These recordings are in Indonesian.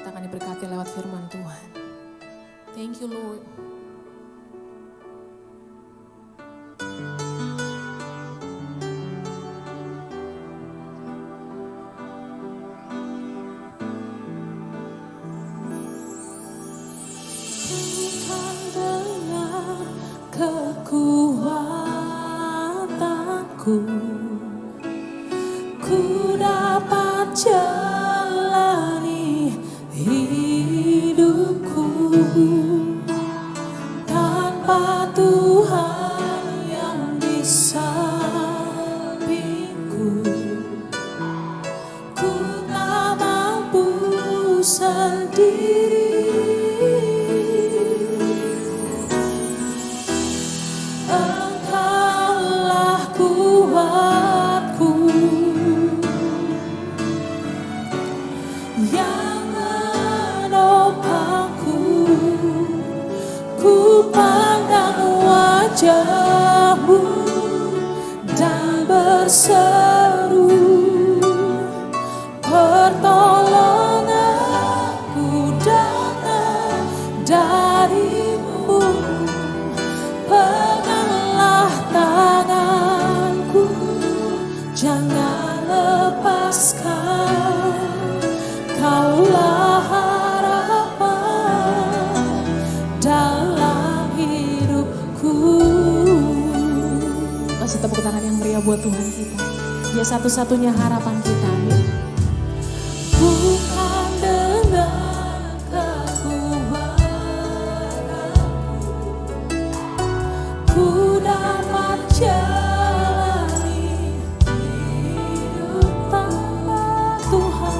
kita akan diberkati lewat firman Tuhan. Thank you Lord. Tuhan dengan kekuatanku, ku dapat jalani hidupku. Tanpa Tuhan yang di sampingku, ku tak mampu sendiri. Engkaulah kuatku yang menopangku. Ku pandang wajah-Mu dan berseru, pertolonganku datang dari-Mu. Peganglah tanganku, jangan lepaskan. Kaulah harapan dalam hidupku. Kasih tepuk tangan yang meriah buat Tuhan kita. Dia satu-satunya harapan kita. Bukan dengan kekuatanku, ku dapat jalani hidup tanpa Tuhan.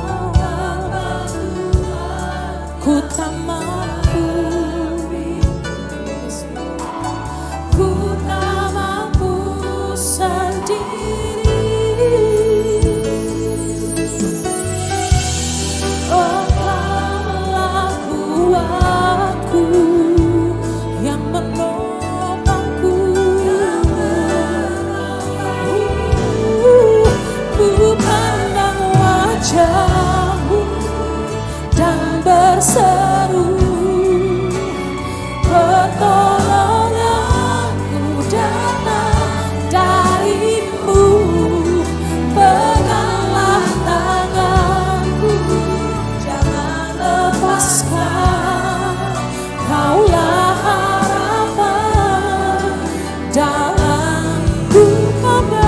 Ku tak mampu, ku tak mampu sendiri. Engkaulah kuatku yang menopangku. Ku pandang wajah-Mu dan berseru, pertolonganku datang dari-Mu. Peganglah tanganku, jangan lepaskan. Kaulah harapan dalam hidupku.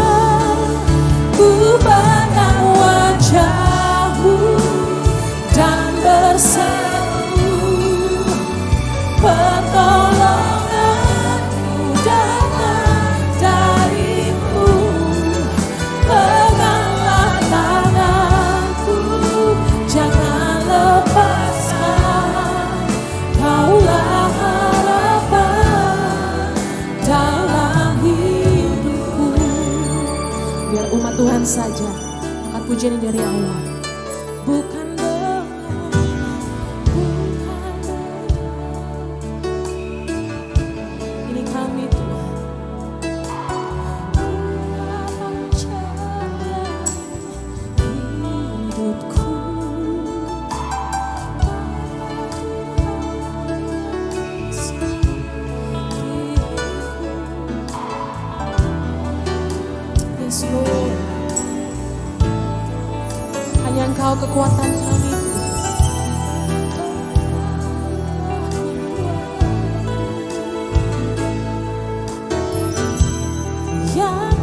Ku pandang wajah-Mu dan berseru, pertolonganku datang dari-Mu. Peganglah tanganku, jangan lepaskan. Kaulah harapan dalam hidupku. Biar umat Tuhan saja angkat pujian dari Allah. Bukan dengan, ini kami Tuhan. Ku dapat jalani hidupku tanpa Tuhan sampingku. Yes Lord. Hanya Engkau kekuatan kami. Yang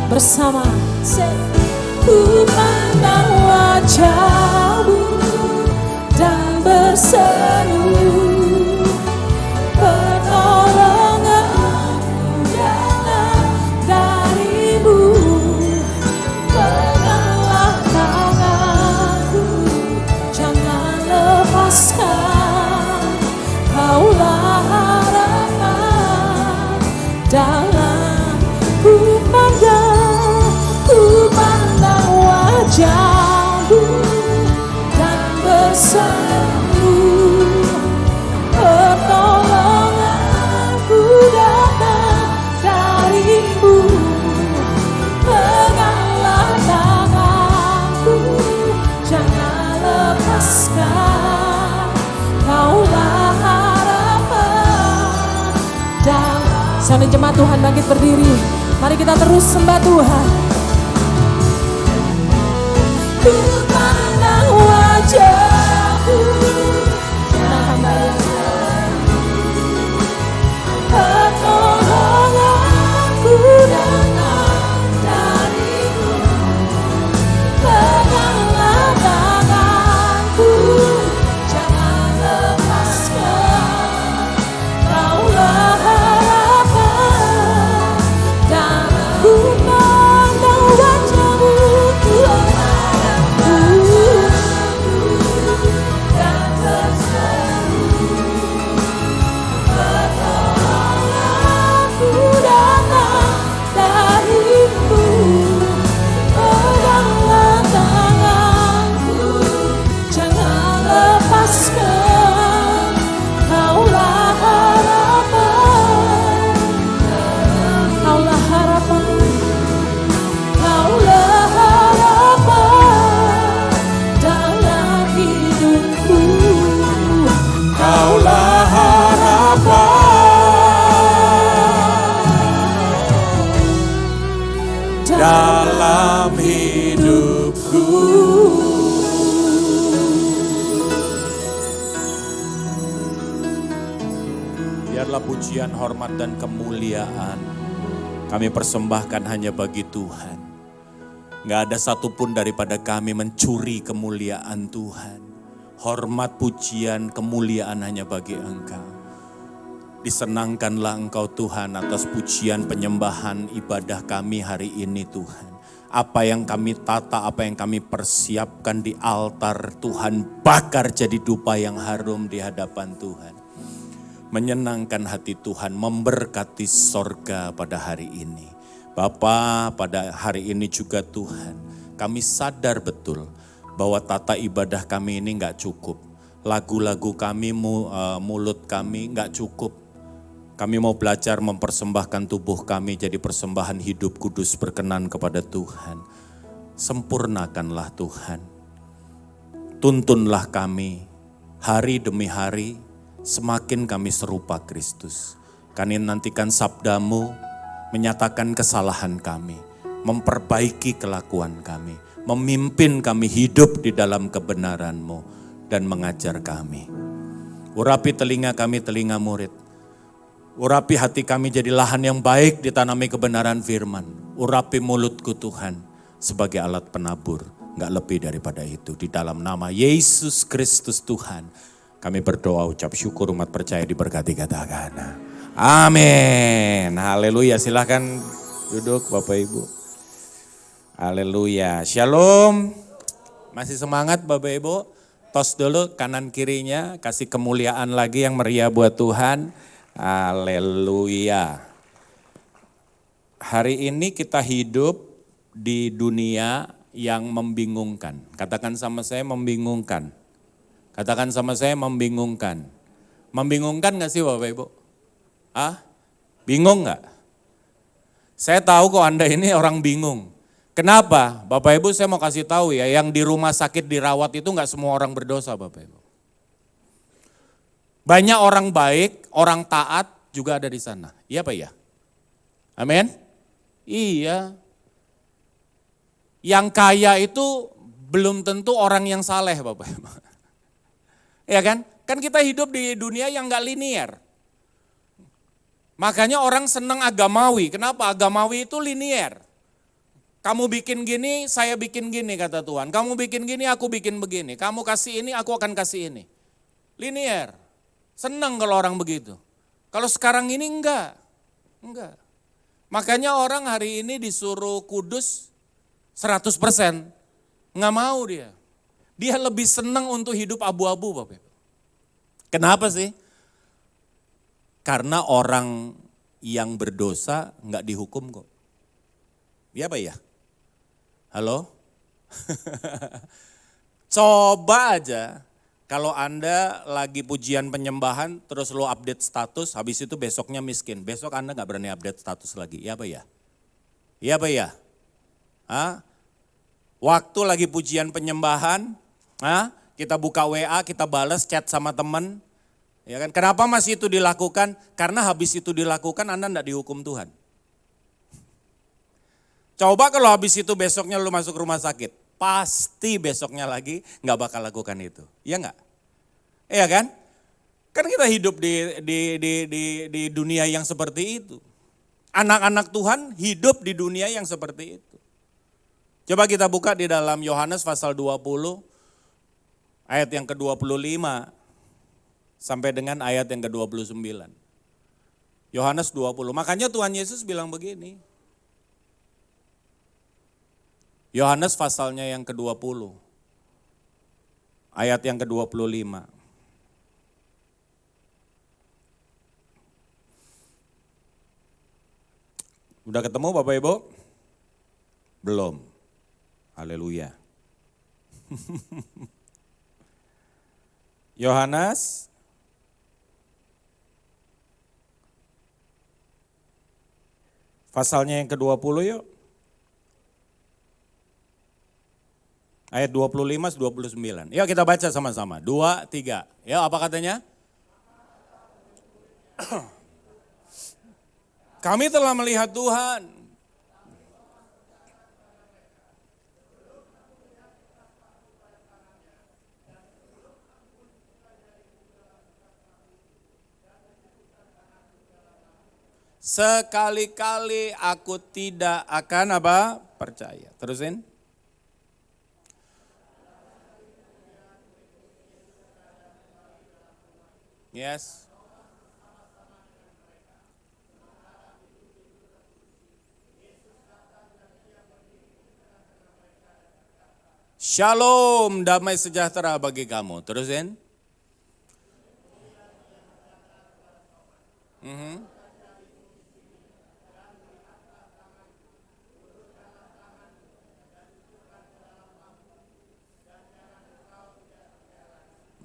bersama ku pandang wajah-Mu dan berseru, pertolonganku datang dari-Mu. Peganglah tanganku, jangan lepaskan. Kaulah harapan dalam ku pandang wajah-Mu dan berseru, pertolonganku datang dari-Mu. Peganglah tanganku, jangan lepaskan. Kaulah harapan. Dan Sampai jemaat Tuhan bangkit berdiri. Mari kita terus sembah Tuhan. ku pandang wajah-Mu, pertolonganku datang dari-Mu. Peganglah tanganku, jangan lepaskan. Kaulah harapan, dan ku pandang wajah-Mu, dan terseru. Pertolonganku datang dari-Mu. Peganglah tanganku, jangan lepaskan. Kaulah harapan, Kaulah harapan, Kaulah harapan dalam hidupku. Kaulah harapan dalam hidupku. Biarlah pujian, hormat, dan kemuliaan kami persembahkan hanya bagi Tuhan. Gak ada satupun daripada kami mencuri kemuliaan Tuhan. Hormat, pujian, kemuliaan hanya bagi Engkau. Disenangkanlah Engkau Tuhan atas pujian, penyembahan, ibadah kami hari ini Tuhan. Apa yang kami tata, apa yang kami persiapkan di altar Tuhan, bakar jadi dupa yang harum di hadapan Tuhan. Menyenangkan hati Tuhan, memberkati sorga pada hari ini. Bapa, pada hari ini juga Tuhan, kami sadar betul bahwa tata ibadah kami ini gak cukup. Lagu-lagu kami, mulut kami gak cukup. Kami mau belajar mempersembahkan tubuh kami jadi persembahan hidup kudus berkenan kepada Tuhan. Sempurnakanlah Tuhan. Tuntunlah kami hari demi hari, semakin kami serupa Kristus. Kami nantikan sabda-Mu menyatakan kesalahan kami, memperbaiki kelakuan kami, memimpin kami hidup di dalam kebenaran-Mu, dan mengajar kami. Urapi telinga kami, telinga murid. Urapi hati kami jadi lahan yang baik ditanami kebenaran firman. Urapi mulutku Tuhan sebagai alat penabur, gak lebih daripada itu. Di dalam nama Yesus Kristus Tuhan, kami berdoa, ucap syukur, umat percaya diberkati, katakan amin. Haleluya, silahkan duduk Bapak Ibu. Haleluya, shalom. Masih semangat Bapak Ibu? Tos dulu kanan kirinya, kasih kemuliaan lagi yang meriah buat Tuhan. Haleluya. Hari ini kita hidup di dunia yang membingungkan. Katakan sama saya, membingungkan. Katakan sama saya, membingungkan. Membingungkan gak sih Bapak Ibu? Bingung gak? Saya tahu kok Anda ini orang bingung. Kenapa? Bapak Ibu saya mau kasih tahu ya, yang di rumah sakit dirawat itu gak semua orang berdosa Bapak Ibu. Banyak orang baik, orang taat juga ada di sana. Iya Pak ya? Amin? Iya. Yang kaya itu belum tentu orang yang saleh Bapak Ibu. Ya kan? Kan kita hidup di dunia yang gak linier. Makanya orang senang agamawi. Kenapa? Agamawi itu linier. Kamu bikin gini, saya bikin gini kata Tuhan. Kamu bikin gini, aku bikin begini. Kamu kasih ini, aku akan kasih ini. Linier. Senang kalau orang begitu. Kalau sekarang ini enggak. Makanya orang hari ini disuruh kudus 100%. Enggak mau dia. Dia lebih senang untuk hidup abu-abu Bapak. Kenapa sih? Karena orang yang berdosa enggak dihukum kok. Iya Pak ya? Halo? Coba aja. Kalau Anda lagi pujian penyembahan, terus lo update status, habis itu besoknya miskin. Besok Anda gak berani update status lagi, iya Pak ya? Iya Pak ya? Waktu lagi pujian penyembahan, kita buka WA, kita balas chat sama teman. Ya kan? Kenapa masih itu dilakukan? Karena habis itu dilakukan Anda enggak dihukum Tuhan. Coba kalau habis itu besoknya lu masuk rumah sakit, pasti besoknya lagi nggak bakal lakukan itu. Iya nggak? Iya kan? Kan kita hidup di dunia yang seperti itu. Anak-anak Tuhan hidup di dunia yang seperti itu. Coba kita buka di dalam Yohanes pasal 20 ayat yang ke-25 sampai dengan ayat yang ke-29. Yohanes 20. Makanya Tuhan Yesus bilang begini. Yohanes pasalnya yang ke-20, ayat yang ke-25. Udah ketemu Bapak Ibu? Belum. Haleluya. Yohanes pasalnya yang ke-20 yuk. Ayat 25-29. Yuk kita baca sama-sama. 2, 3. Ya apa katanya? Kami telah melihat Tuhan. Sekali-kali aku tidak akan apa? Percaya. Terusin. Yes. Shalom, damai sejahtera bagi kamu. Terusin.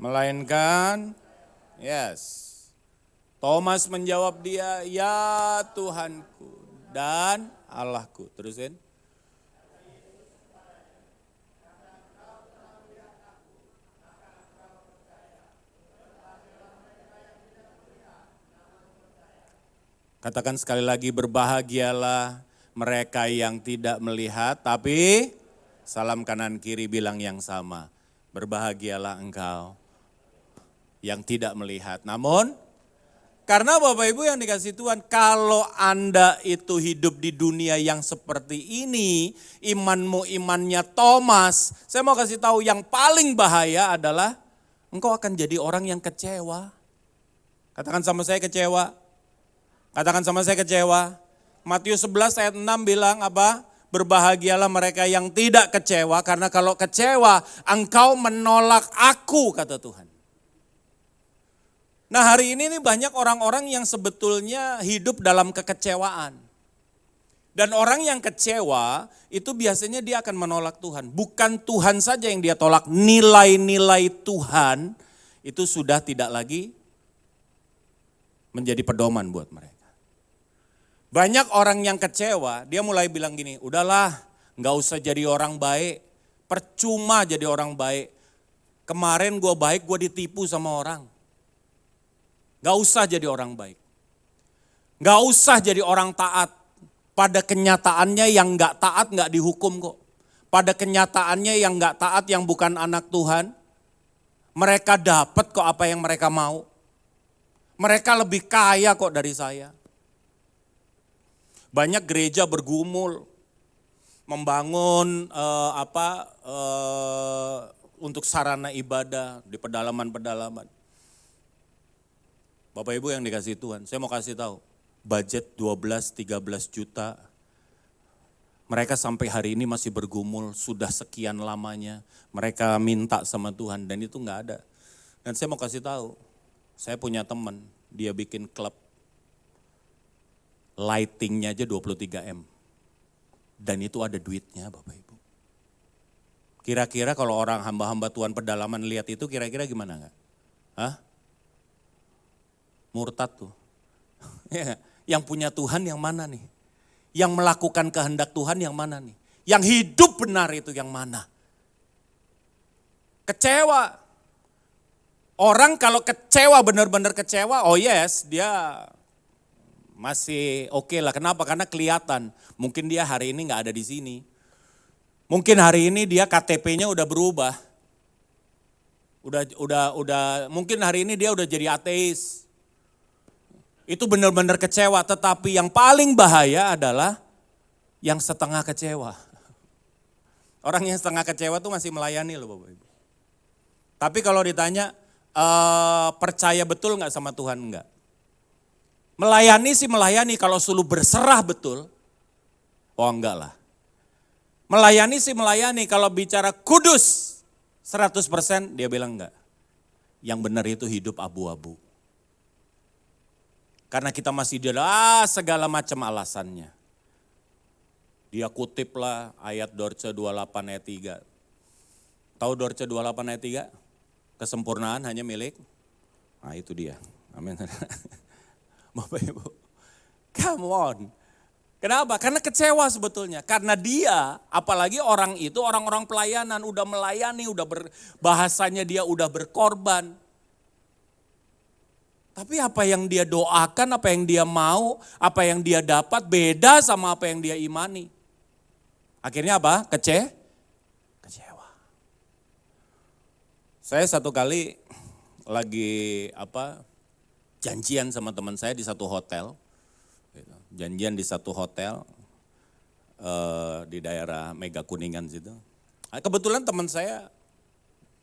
Melainkan, yes. Thomas menjawab dia, ya Tuhanku dan Allahku. Terusin. Katakan sekali lagi, berbahagialah mereka yang tidak melihat, tapi salam kanan kiri bilang yang sama. Berbahagialah engkau yang tidak melihat. Namun, karena Bapak Ibu yang dikasih Tuhan, kalau Anda itu hidup di dunia yang seperti ini, imanmu imannya Thomas, saya mau kasih tahu yang paling bahaya adalah engkau akan jadi orang yang kecewa. Katakan sama saya kecewa. Katakan sama saya kecewa. Matius 11 ayat 6 bilang apa? Berbahagialah mereka yang tidak kecewa, karena kalau kecewa engkau menolak aku, kata Tuhan. Nah hari ini nih banyak orang-orang yang sebetulnya hidup dalam kekecewaan. Dan orang yang kecewa itu biasanya dia akan menolak Tuhan. Bukan Tuhan saja yang dia tolak, nilai-nilai Tuhan itu sudah tidak lagi menjadi pedoman buat mereka. Banyak orang yang kecewa, dia mulai bilang gini, udahlah gak usah jadi orang baik, percuma jadi orang baik. Kemarin gue baik, gue ditipu sama orang. Gak usah jadi orang baik. Gak usah jadi orang taat. Pada kenyataannya yang gak taat gak dihukum kok. Pada kenyataannya yang gak taat, yang bukan anak Tuhan, mereka dapat kok apa yang mereka mau. Mereka lebih kaya kok dari saya. Banyak gereja bergumul membangun untuk sarana ibadah di pedalaman-pedalaman. Bapak Ibu yang dikasih Tuhan, saya mau kasih tahu, budget 12-13 juta. Mereka sampai hari ini masih bergumul, sudah sekian lamanya. Mereka minta sama Tuhan dan itu enggak ada. Dan saya mau kasih tahu, saya punya teman, dia bikin klub. Lightingnya aja 23 M. Dan itu ada duitnya Bapak Ibu. Kira-kira kalau orang hamba-hamba Tuhan pedalaman lihat itu kira-kira gimana enggak? Hah? Murtad tuh. Yang punya Tuhan yang mana nih? Yang melakukan kehendak Tuhan yang mana nih? Yang hidup benar itu yang mana? Kecewa. Orang kalau kecewa, benar-benar kecewa, oh yes, dia masih oke lah. Kenapa? Karena kelihatan. Mungkin dia hari ini nggak ada di sini. Mungkin hari ini dia KTP-nya udah berubah. Mungkin hari ini dia udah jadi ateis. Itu benar-benar kecewa. Tetapi yang paling bahaya adalah yang setengah kecewa. Orang yang setengah kecewa tuh masih melayani loh Bapak Ibu. Tapi kalau ditanya, percaya betul nggak sama Tuhan? Enggak. Melayani sih melayani, kalau suruh berserah betul, oh enggak lah. Melayani sih melayani, kalau bicara kudus 100% dia bilang enggak. Yang benar itu hidup abu-abu. Karena kita masih di segala macam alasannya. Dia kutiplah ayat Dorce 28 ayat 3. Tahu Dorce 28 ayat 3? Kesempurnaan hanya milik. Nah itu dia. Amin. Bapak Ibu. Come on. Kenapa? Karena kecewa sebetulnya. Karena dia, apalagi orang itu, orang-orang pelayanan udah melayani, bahasanya dia udah berkorban. Tapi apa yang dia doakan, apa yang dia mau, apa yang dia dapat beda sama apa yang dia imani. Akhirnya apa? Kecewa. Saya satu kali lagi janjian sama teman saya di satu hotel. Janjian di satu hotel di daerah Mega Kuningan situ. Kebetulan teman saya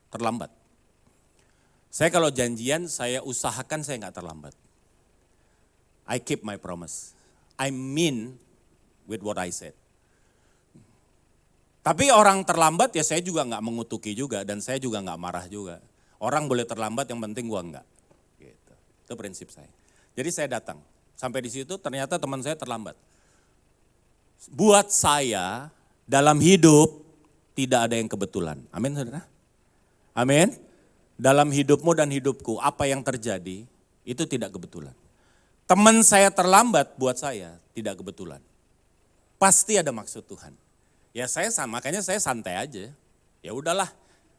terlambat. Saya kalau janjian saya usahakan saya nggak terlambat. I keep my promise. I mean with what I said. Tapi orang terlambat ya saya juga nggak mengutuki juga dan saya juga nggak marah juga. Orang boleh terlambat yang penting gua nggak. Gitu. Itu prinsip saya. Jadi saya datang. Sampai di situ ternyata teman saya terlambat. Buat saya dalam hidup tidak ada yang kebetulan. Amin saudara? Amin. Dalam hidupmu dan hidupku apa yang terjadi itu tidak kebetulan. Teman saya terlambat buat saya tidak kebetulan. Pasti ada maksud Tuhan. Ya makanya saya santai aja. Ya udahlah,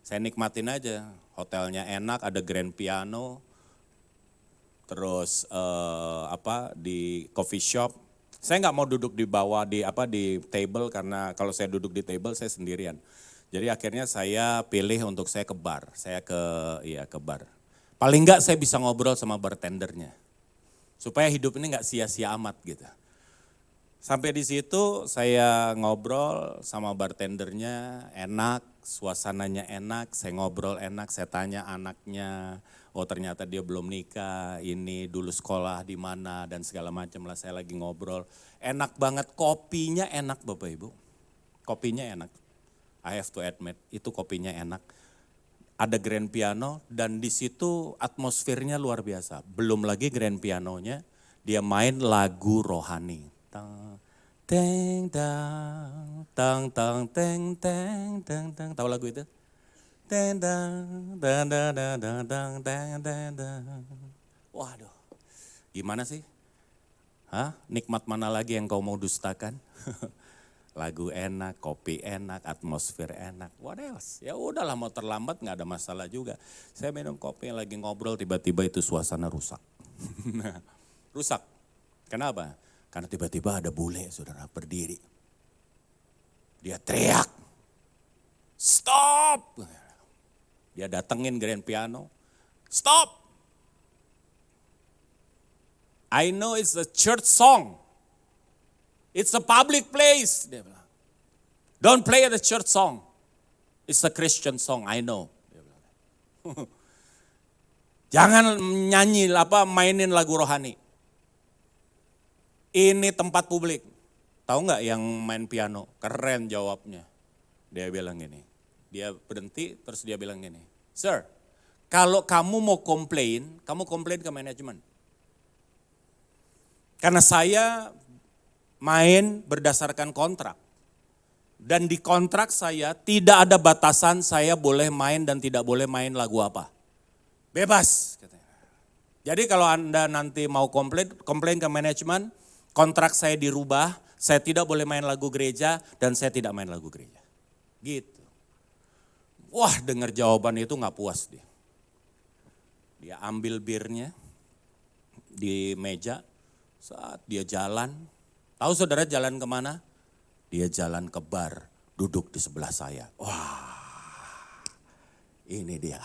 saya nikmatin aja. Hotelnya enak, ada grand piano. Terus di coffee shop, saya nggak mau duduk di bawah di table karena kalau saya duduk di table saya sendirian. Jadi akhirnya saya pilih untuk saya ke bar, ke bar. Paling nggak saya bisa ngobrol sama bartendernya, supaya hidup ini nggak sia-sia amat gitu. Sampai di situ saya ngobrol sama bartendernya, enak, suasananya enak, saya ngobrol enak, saya tanya anaknya. Oh ternyata dia belum nikah, ini dulu sekolah di mana dan segala macam lah, saya lagi ngobrol. Enak banget, kopinya enak Bapak Ibu. Kopinya enak, I have to admit, itu kopinya enak. Ada grand piano dan di situ atmosfernya luar biasa. Belum lagi grand pianonya, dia main lagu rohani. Teng tang tang tang teng teng teng teng. Tahu lagu itu? Waduh, gimana sih? Nikmat mana lagi yang kau mau dustakan? Lagu enak, kopi enak, atmosfer enak. What else? Ya udahlah mau terlambat nggak ada masalah juga. Saya minum kopi lagi ngobrol tiba-tiba itu suasana rusak. Rusak. Kenapa? Karena tiba-tiba ada bule saudara berdiri. Dia teriak. Stop! Dia datengin grand piano, stop. I know it's a church song. It's a public place. Dia bilang. Don't play the church song. It's a Christian song, I know. Dia bilang. Jangan nyanyi, mainin lagu rohani. Ini tempat publik. Tahu nggak yang main piano? Keren jawabnya. Dia bilang gini. Dia berhenti terus dia bilang gini, Sir, kalau kamu mau komplain, kamu komplain ke manajemen. Karena saya main berdasarkan kontrak. Dan di kontrak saya tidak ada batasan saya boleh main dan tidak boleh main lagu apa. Bebas. Katanya. Jadi kalau Anda nanti mau komplain ke manajemen, kontrak saya dirubah, saya tidak boleh main lagu gereja dan saya tidak main lagu gereja. Gitu. Wah, dengar jawaban itu gak puas dia. Dia ambil birnya di meja, saat dia jalan. Tahu saudara jalan kemana? Dia jalan ke bar, duduk di sebelah saya. Wah, ini dia.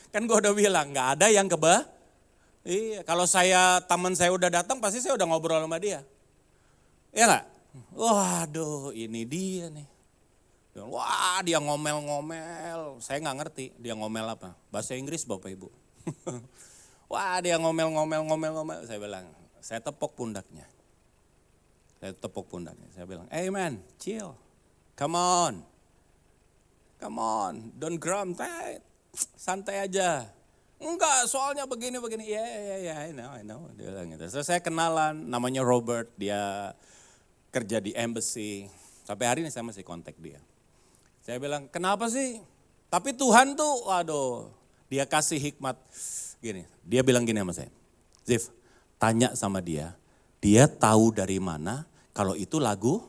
Kan gue udah bilang, gak ada yang Iya, kalau teman saya udah datang pasti saya udah ngobrol sama dia. Iya gak? Waduh, ini dia nih. Wah, dia ngomel-ngomel. Saya gak ngerti dia ngomel apa. Bahasa Inggris Bapak Ibu. Wah, dia ngomel-ngomel. Saya bilang, saya tepuk pundaknya. Saya bilang, hey man, chill. Come on. Don't gram, santai aja. Enggak, soalnya begini. I know. Dia bilang gitu. Terus saya kenalan, namanya Robert, dia kerja di embassy. Sampai hari ini saya masih kontak dia. Saya bilang, kenapa sih? Tapi Tuhan tuh, waduh, dia kasih hikmat. Gini, dia bilang gini sama saya. Zif, tanya sama dia tahu dari mana kalau itu lagu?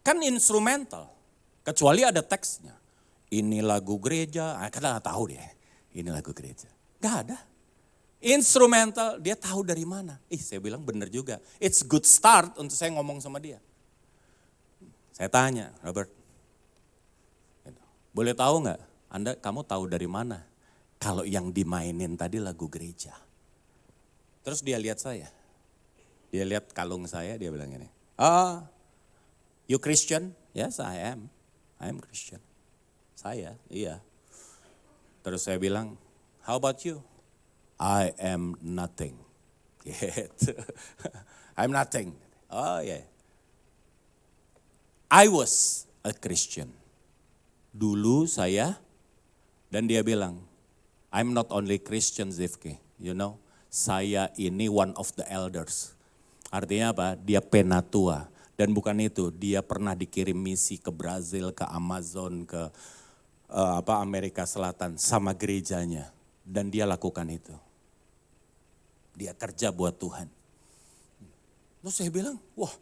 Kan instrumental, kecuali ada teksnya. Ini lagu gereja, kadang gak tahu dia, ini lagu gereja. Gak ada. Instrumental, dia tahu dari mana. Saya bilang bener juga. It's good start untuk saya ngomong sama dia. Saya tanya, Robert, boleh tahu gak, kamu tahu dari mana? Kalau yang dimainin tadi lagu gereja. Terus dia lihat saya. Dia lihat kalung saya, dia bilang gini. You Christian? Yes, I am Christian. Saya, iya. Terus saya bilang, how about you? I am nothing. Gitu. I'm nothing. Oh yeah. I was a Christian. Dulu saya, dan dia bilang, I'm not only Christian Zifke, you know. Saya ini one of the elders. Artinya apa? Dia penatua. Dan bukan itu, dia pernah dikirim misi ke Brazil, ke Amazon, ke Amerika Selatan sama gerejanya. Dan dia lakukan itu. Dia kerja buat Tuhan. Terus saya bilang, wah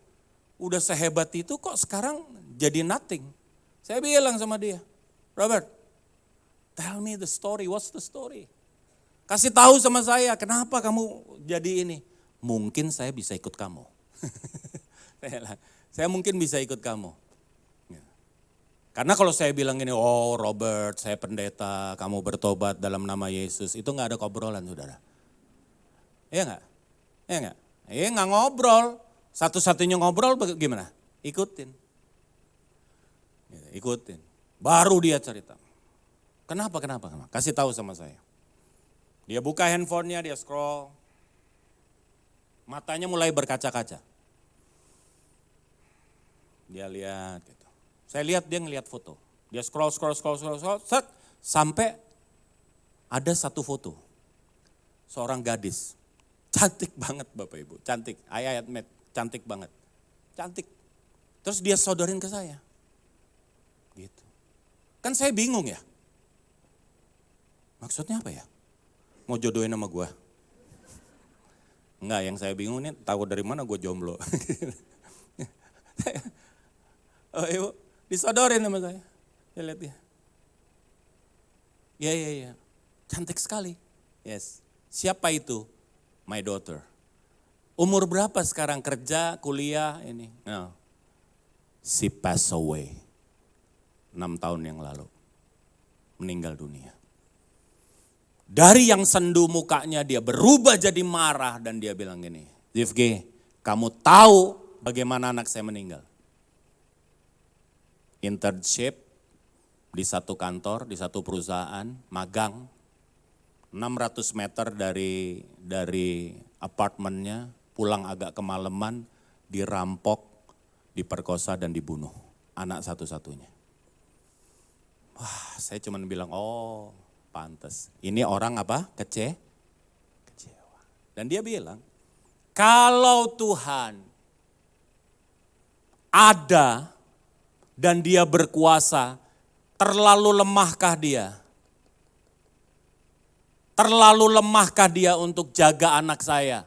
udah sehebat itu kok sekarang jadi nothing. Saya bilang sama dia, Robert, tell me the story, what's the story? Kasih tahu sama saya, kenapa kamu jadi ini? Mungkin saya bisa ikut kamu. Saya mungkin bisa ikut kamu. Karena kalau saya bilang gini, oh Robert, saya pendeta, kamu bertobat dalam nama Yesus, itu gak ada obrolan saudara. Iya gak? Iya gak? Iya gak ngobrol, satu-satunya ngobrol gimana? Ikutin. Ikutin. Baru dia cerita. Kenapa? Kasih tahu sama saya. Dia buka handphonenya, dia scroll. Matanya mulai berkaca-kaca. Dia lihat gitu. Saya lihat dia ngelihat foto. Dia scroll, set, sampai ada satu foto. Seorang gadis. Cantik banget Bapak Ibu, cantik. I admit, cantik banget. Cantik. Terus dia sodorin ke saya. Gitu. Kan saya bingung ya. Maksudnya apa ya? Mau jodohin sama gue? Enggak, yang saya bingung nih tahu dari mana gue jomblo. Oh ibu, disodorin sama saya. Saya lihat dia. Iya. Cantik sekali. Yes. Siapa itu? My daughter. Umur berapa sekarang kerja, kuliah ini? No. She passed away. 6 tahun yang lalu. Meninggal dunia. Dari yang sendu mukanya dia berubah jadi marah dan dia bilang gini, Zifge, kamu tahu bagaimana anak saya meninggal? Internship di satu kantor, di satu perusahaan, magang, 600 meter dari apartemennya, pulang agak kemalaman, dirampok, diperkosa dan dibunuh. Anak satu-satunya. Wah, saya cuma bilang, oh pantas. Ini orang apa? Kecewa. Dan dia bilang, kalau Tuhan ada dan dia berkuasa, terlalu lemahkah dia? Terlalu lemahkah dia untuk jaga anak saya?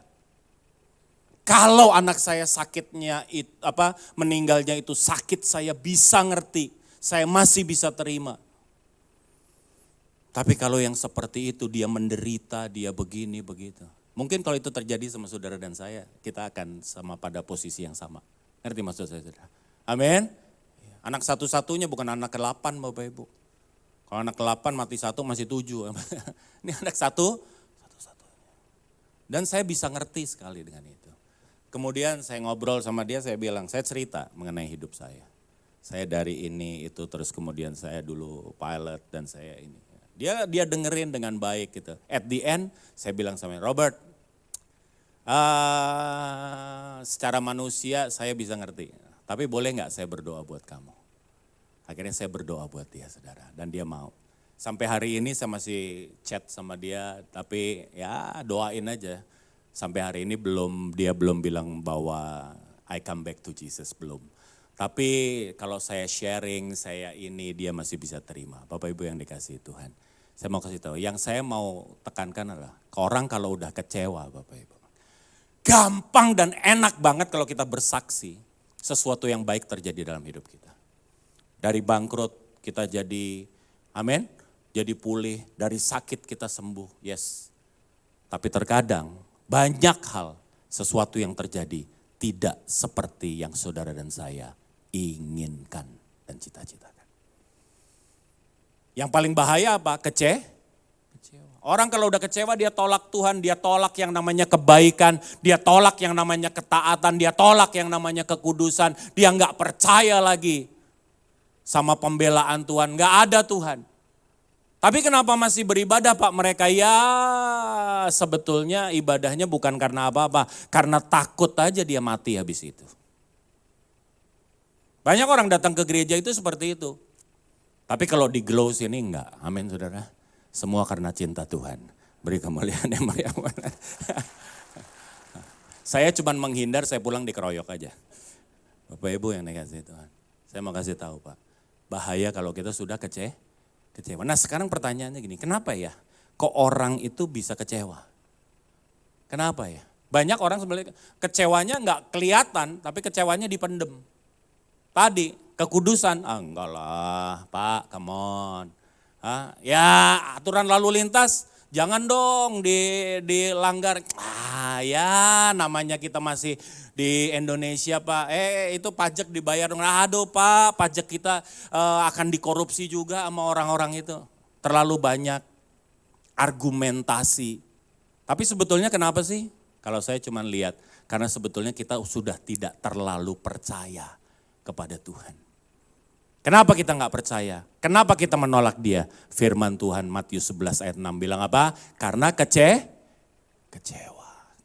Kalau anak saya sakitnya, meninggalnya itu sakit, saya bisa ngerti, saya masih bisa terima. Tapi kalau yang seperti itu, dia menderita, dia begini, begitu. Mungkin kalau itu terjadi sama saudara dan saya, kita akan sama pada posisi yang sama. Ngerti maksud saya, saudara? Amin. Anak satu-satunya bukan anak ke-8 Bapak Ibu. Kalau anak ke-8 mati 1 masih 7. Ini anak satu-satunya. Dan saya bisa ngerti sekali dengan itu. Kemudian saya ngobrol sama dia, saya bilang, saya cerita mengenai hidup saya. Saya dari ini, itu, terus kemudian saya dulu pilot dan saya ini. Dia dengerin dengan baik gitu. At the end, saya bilang sama Robert, secara manusia saya bisa ngerti. Tapi boleh gak saya berdoa buat kamu? Akhirnya saya berdoa buat dia, saudara. Dan dia mau. Sampai hari ini saya masih chat sama dia, tapi ya doain aja. Sampai hari ini dia belum bilang bahwa I come back to Jesus, belum. Tapi kalau saya sharing, dia masih bisa terima. Bapak Ibu yang dikasihi Tuhan. Saya mau kasih tahu, yang saya mau tekankan adalah, orang kalau udah kecewa Bapak Ibu. Gampang dan enak banget kalau kita bersaksi, sesuatu yang baik terjadi dalam hidup kita. Dari bangkrut kita jadi, amin, jadi pulih, dari sakit kita sembuh, yes. Tapi terkadang banyak hal, sesuatu yang terjadi tidak seperti yang saudara dan saya inginkan dan cita-citakan. Yang paling bahaya apa? Kecewa. Orang kalau udah kecewa dia tolak Tuhan, dia tolak yang namanya kebaikan, dia tolak yang namanya ketaatan, dia tolak yang namanya kekudusan, dia nggak percaya lagi sama pembelaan Tuhan, nggak ada Tuhan. Tapi kenapa masih beribadah Pak mereka? Ya sebetulnya ibadahnya bukan karena apa-apa, karena takut aja dia mati habis itu. Banyak orang datang ke gereja itu seperti itu. Tapi kalau di Glow sini enggak, amin saudara. Semua karena cinta Tuhan. Beri kemuliaan yang Maria. Saya cuma menghindar, saya pulang dikeroyok aja. Bapak Ibu yang dikasih Tuhan. Saya mau kasih tahu Pak, bahaya kalau kita sudah kecewa. Nah sekarang pertanyaannya gini, kenapa ya kok orang itu bisa kecewa? Kenapa ya? Banyak orang sebenarnya kecewanya enggak kelihatan, tapi kecewanya dipendem. Tadi kekudusan, enggak lah Pak, come on. Ya aturan lalu lintas jangan dong dilanggar. Ya namanya kita masih di Indonesia Pak, itu pajak dibayar dong. Aduh Pak, pajak kita akan dikorupsi juga sama orang-orang itu. Terlalu banyak argumentasi. Tapi sebetulnya kenapa sih? Kalau saya cuma lihat, karena sebetulnya kita sudah tidak terlalu percaya kepada Tuhan. Kenapa kita nggak percaya? Kenapa kita menolak dia? Firman Tuhan Matius 11 ayat 6 bilang apa? Karena kecewa.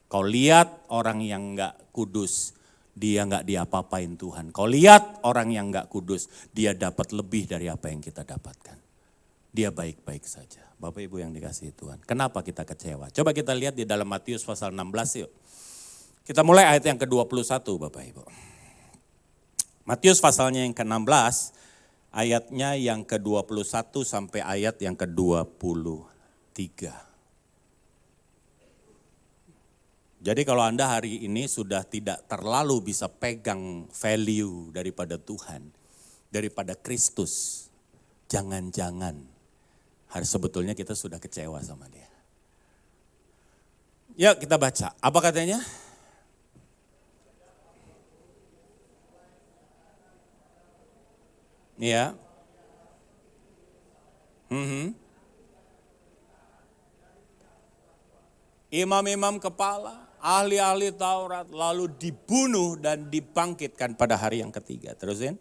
Kau lihat orang yang nggak kudus, dia nggak diapa-apain Tuhan. Kau lihat orang yang nggak kudus, dia dapat lebih dari apa yang kita dapatkan. Dia baik-baik saja. Bapak Ibu yang dikasihi Tuhan. Kenapa kita kecewa? Coba kita lihat di dalam Matius pasal 16 yuk. Kita mulai ayat yang ke-21 Bapak Ibu. Matius pasalnya yang ke-16. Ayatnya yang ke-21 sampai ayat yang ke-23. Jadi kalau Anda hari ini sudah tidak terlalu bisa pegang value daripada Tuhan, daripada Kristus, jangan-jangan hari sebetulnya kita sudah kecewa sama dia. Ya kita baca, apa katanya? Ya. Imam-imam kepala, ahli-ahli Taurat lalu dibunuh dan dibangkitkan pada hari yang ketiga. Terusin.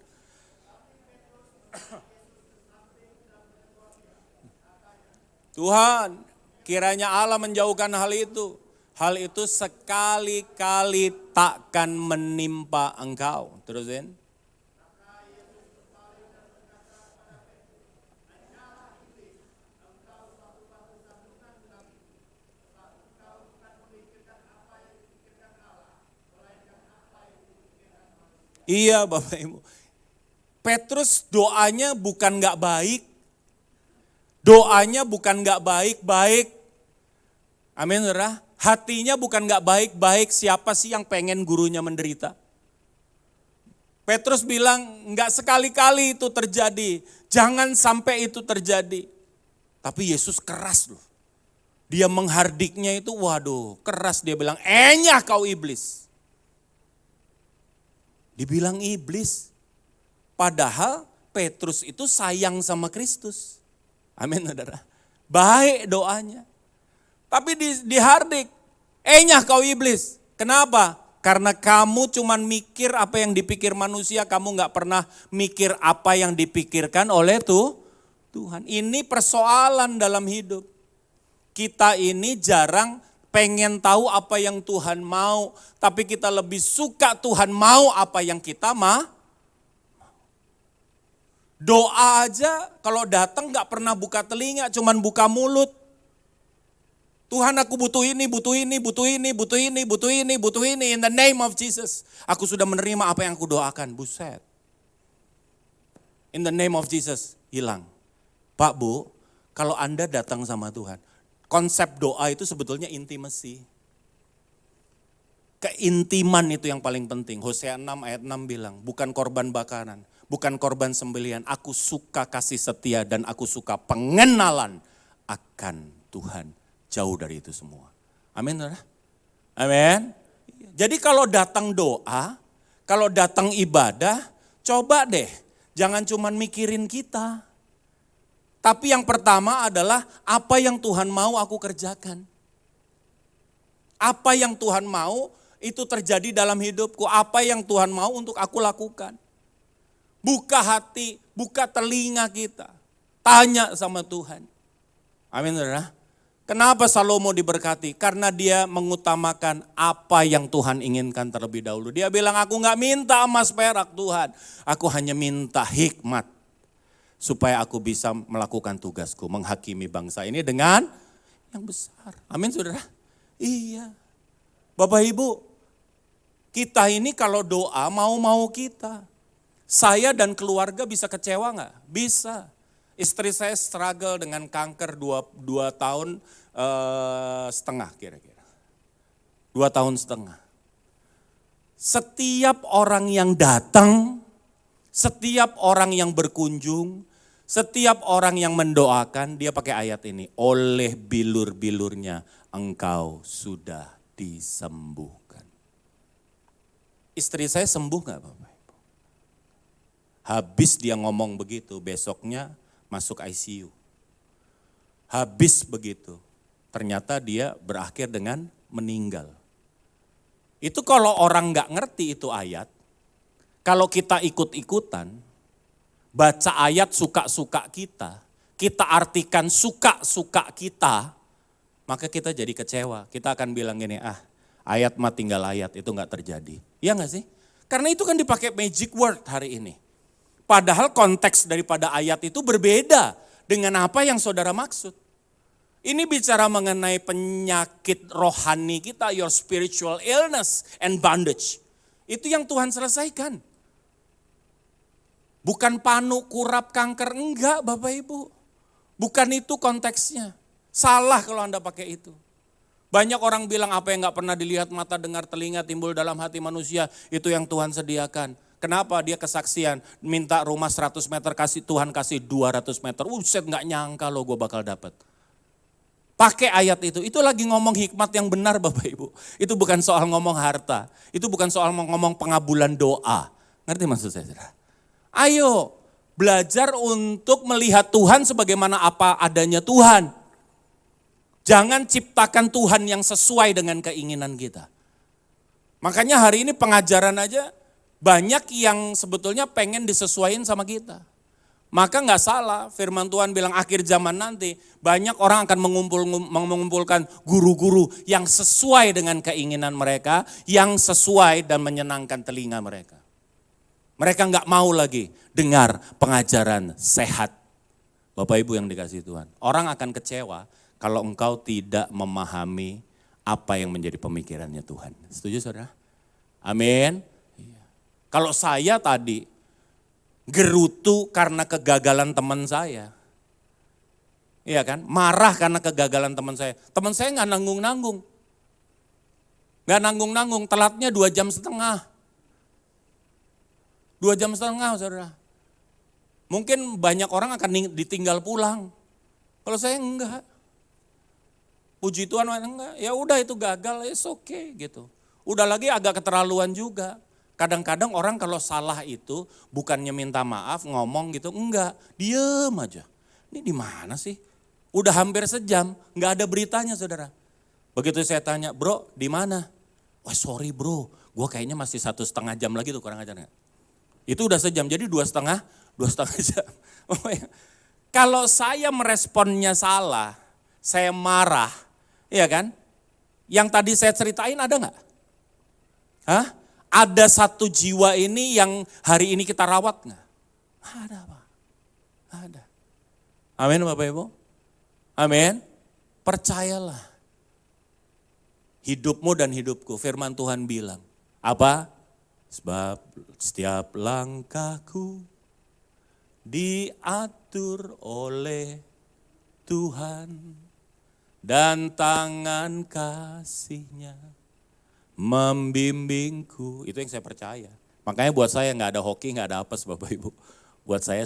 Tuhan, kiranya Allah menjauhkan hal itu. Hal itu sekali-kali takkan menimpa engkau. Terusin. Iya Bapak Ibu. Petrus doanya bukan gak baik. Doanya bukan gak baik-baik. Amin saudara. Hatinya bukan gak baik-baik, siapa sih yang pengen gurunya menderita? Petrus bilang gak sekali-kali itu terjadi, jangan sampai itu terjadi. Tapi Yesus keras loh. Dia menghardiknya itu, waduh keras, dia bilang enyah kau iblis. Dibilang iblis, padahal Petrus itu sayang sama Kristus. Amin saudara. Baik doanya. Tapi dihardik, enyah kau iblis. Kenapa? Karena kamu cuman mikir apa yang dipikir manusia, kamu gak pernah mikir apa yang dipikirkan oleh Tuhan. Ini persoalan dalam hidup. Kita ini jarang pengen tahu apa yang Tuhan mau, tapi kita lebih suka Tuhan mau apa yang kita mau. Doa aja kalau datang gak pernah buka telinga, cuman buka mulut. Tuhan aku butuh ini, butuh ini, butuh ini, butuh ini, butuh ini, butuh ini, in the name of Jesus. Aku sudah menerima apa yang aku doakan, buset. In the name of Jesus, hilang. Pak Bu, kalau Anda datang sama Tuhan, konsep doa itu sebetulnya intimacy. Keintiman itu yang paling penting. Hosea 6 ayat 6 bilang, bukan korban bakaran, bukan korban sembelihan. Aku suka kasih setia dan aku suka pengenalan akan Tuhan. Jauh dari itu semua. Amin. Amin. Jadi kalau datang doa, kalau datang ibadah, coba deh jangan cuman mikirin kita. Tapi yang pertama adalah apa yang Tuhan mau aku kerjakan. Apa yang Tuhan mau itu terjadi dalam hidupku. Apa yang Tuhan mau untuk aku lakukan. Buka hati, buka telinga kita. Tanya sama Tuhan. Amin saudara. Kenapa Salomo diberkati? Karena dia mengutamakan apa yang Tuhan inginkan terlebih dahulu. Dia bilang aku gak minta emas perak Tuhan. Aku hanya minta hikmat. Supaya aku bisa melakukan tugasku. Menghakimi bangsa ini dengan yang besar. Amin saudara? Iya. Bapak Ibu, kita ini kalau doa mau-mau kita. Saya dan keluarga bisa kecewa gak? Bisa. Istri saya struggle dengan kanker 2 tahun setengah kira-kira. 2 tahun setengah. Setiap orang yang datang, setiap orang yang berkunjung, setiap orang yang mendoakan, dia pakai ayat ini. Oleh bilur-bilurnya engkau sudah disembuhkan. Istri saya sembuh gak Bapak Ibu? Habis dia ngomong begitu, besoknya masuk ICU. Habis begitu, ternyata dia berakhir dengan meninggal. Itu kalau orang gak ngerti itu ayat, kalau kita ikut-ikutan, baca ayat suka-suka kita artikan suka-suka kita, maka kita jadi kecewa. Kita akan bilang gini, ayat mah tinggal ayat, itu gak terjadi. Iya gak sih? Karena itu kan dipakai magic word hari ini. Padahal konteks daripada ayat itu berbeda dengan apa yang saudara maksud. Ini bicara mengenai penyakit rohani kita, your spiritual illness and bondage. Itu yang Tuhan selesaikan. Bukan panu, kurap, kanker, enggak Bapak Ibu. Bukan itu konteksnya. Salah kalau Anda pakai itu. Banyak orang bilang apa yang gak pernah dilihat mata, dengar, telinga, timbul dalam hati manusia, itu yang Tuhan sediakan. Kenapa dia kesaksian, minta rumah 100 meter, Tuhan kasih 200 meter. Set gak nyangka loh gue bakal dapat. Pakai ayat itu lagi ngomong hikmat yang benar Bapak Ibu. Itu bukan soal ngomong harta, itu bukan soal ngomong pengabulan doa. Ngerti maksud saya? Ayo belajar untuk melihat Tuhan sebagaimana apa adanya Tuhan. Jangan ciptakan Tuhan yang sesuai dengan keinginan kita. Makanya hari ini pengajaran aja, banyak yang sebetulnya pengen disesuaikan sama kita. Maka gak salah firman Tuhan bilang akhir zaman nanti banyak orang akan mengumpulkan guru-guru yang sesuai dengan keinginan mereka, yang sesuai dan menyenangkan telinga mereka. Mereka gak mau lagi dengar pengajaran sehat. Bapak Ibu yang dikasihi Tuhan, orang akan kecewa kalau engkau tidak memahami apa yang menjadi pemikirannya Tuhan. Setuju saudara? Amin. Kalau saya tadi gerutu karena kegagalan teman saya. Iya kan? Marah karena kegagalan teman saya. Teman saya gak nanggung-nanggung. Gak nanggung-nanggung, telatnya 2,5 jam. 2,5 jam, saudara. Mungkin banyak orang akan ditinggal pulang. Kalau saya enggak. Puji Tuhan enggak. Ya udah itu gagal, it's okay gitu. Udah lagi agak keterlaluan juga. Kadang-kadang orang kalau salah itu bukannya minta maaf, ngomong gitu, enggak. Diem aja. Ini di mana sih? Udah hampir sejam, enggak ada beritanya saudara. Begitu saya tanya, bro di mana? Wah sorry bro, gue kayaknya masih 1,5 jam lagi tuh kurang ajar enggak? Itu udah sejam, jadi 2,5 jam. Kalau saya meresponnya salah, saya marah, iya kan? Yang tadi saya ceritain ada nggak? Hah? Ada satu jiwa ini yang hari ini kita rawat nggak? Ada Pak, ada. Amin Bapak Ibu? Amin. Percayalah. Hidupmu dan hidupku, firman Tuhan bilang. Apa? Sebab setiap langkahku diatur oleh Tuhan dan tangan kasih-Nya membimbingku. Itu yang saya percaya. Makanya buat saya nggak ada hoki, nggak ada apes Bapak Ibu. Buat saya